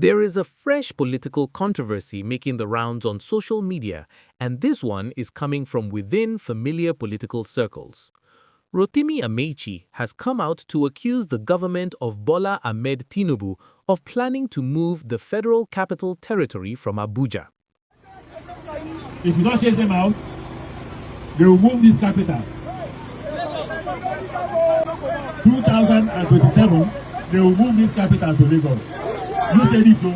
There is a fresh political controversy making the rounds on social media, and this one is coming from within familiar political circles. Rotimi Amaechi has come out to accuse the government of Bola Ahmed Tinubu of planning to move the Federal Capital Territory from Abuja. If you don't chase them out, they will move this capital. 2027, they will move this capital to Lagos. You said it too.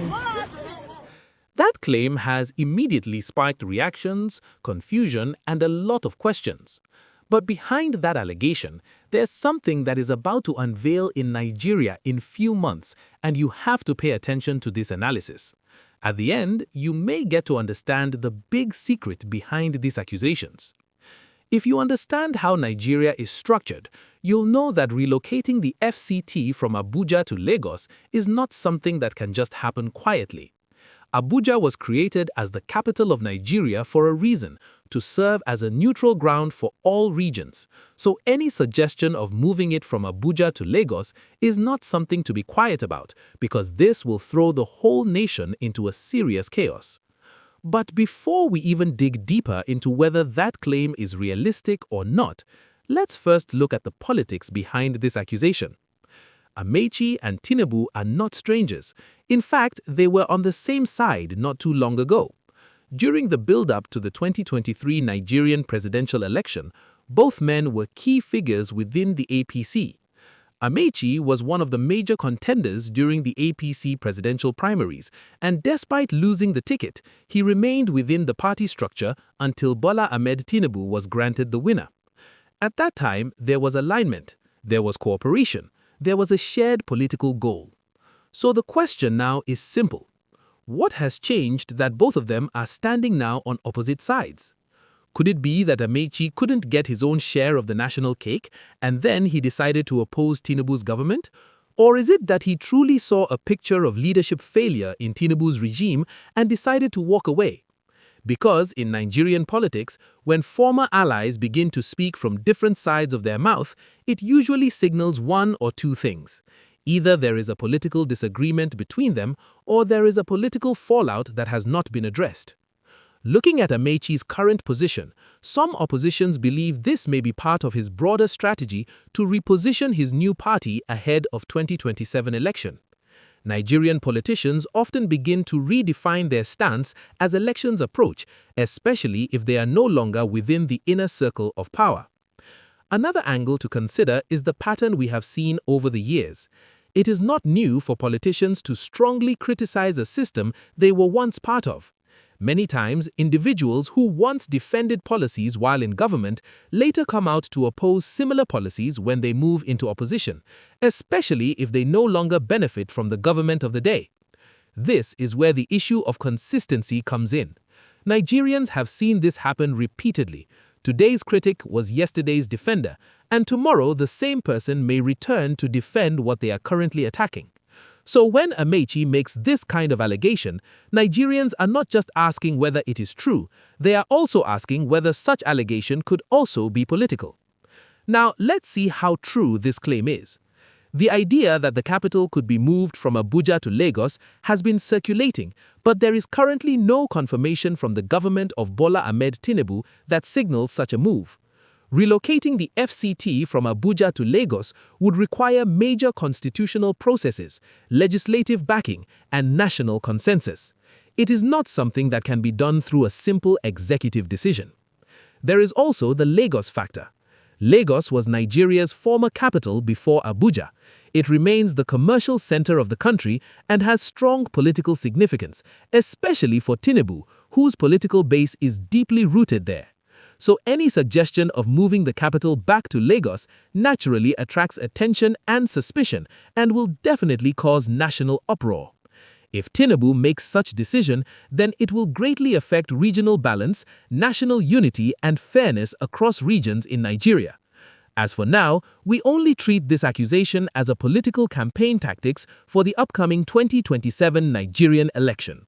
That claim has immediately sparked reactions, confusion, and a lot of questions. But behind that allegation, there's something that is about to unveil in Nigeria in few months, and you have to pay attention to this analysis. At the end, you may get to understand the big secret behind these accusations. If you understand how Nigeria is structured, you'll know that relocating the FCT from Abuja to Lagos is not something that can just happen quietly. Abuja was created as the capital of Nigeria for a reason, to serve as a neutral ground for all regions. So any suggestion of moving it from Abuja to Lagos is not something to be quiet about, because this will throw the whole nation into a serious chaos. But before we even dig deeper into whether that claim is realistic or not, let's first look at the politics behind this accusation. Amaechi and Tinubu are not strangers. In fact, they were on the same side not too long ago. During the build-up to the 2023 Nigerian presidential election, both men were key figures within the APC. Amaechi was one of the major contenders during the APC presidential primaries, and despite losing the ticket, he remained within the party structure until Bola Ahmed Tinubu was granted the winner. At that time, there was alignment, there was cooperation, there was a shared political goal. So the question now is simple. What has changed that both of them are standing now on opposite sides? Could it be that Amaechi couldn't get his own share of the national cake and then he decided to oppose Tinubu's government? Or is it that he truly saw a picture of leadership failure in Tinubu's regime and decided to walk away? Because in Nigerian politics, when former allies begin to speak from different sides of their mouth, it usually signals one or two things. Either there is a political disagreement between them, or there is a political fallout that has not been addressed. Looking at Amaechi's current position, some oppositions believe this may be part of his broader strategy to reposition his new party ahead of 2027 election. Nigerian politicians often begin to redefine their stance as elections approach, especially if they are no longer within the inner circle of power. Another angle to consider is the pattern we have seen over the years. It is not new for politicians to strongly criticize a system they were once part of. Many times, individuals who once defended policies while in government later come out to oppose similar policies when they move into opposition, especially if they no longer benefit from the government of the day. This is where the issue of consistency comes in. Nigerians have seen this happen repeatedly. Today's critic was yesterday's defender, and tomorrow the same person may return to defend what they are currently attacking. So when Amaechi makes this kind of allegation, Nigerians are not just asking whether it is true, they are also asking whether such allegation could also be political. Now, let's see how true this claim is. The idea that the capital could be moved from Abuja to Lagos has been circulating, but there is currently no confirmation from the government of Bola Ahmed Tinubu that signals such a move. Relocating the FCT from Abuja to Lagos would require major constitutional processes, legislative backing, and national consensus. It is not something that can be done through a simple executive decision. There is also the Lagos factor. Lagos was Nigeria's former capital before Abuja. It remains the commercial center of the country and has strong political significance, especially for Tinubu, whose political base is deeply rooted there. So any suggestion of moving the capital back to Lagos naturally attracts attention and suspicion and will definitely cause national uproar. If Tinubu makes such decision, then it will greatly affect regional balance, national unity, and fairness across regions in Nigeria. As for now, we only treat this accusation as a political campaign tactics for the upcoming 2027 Nigerian election.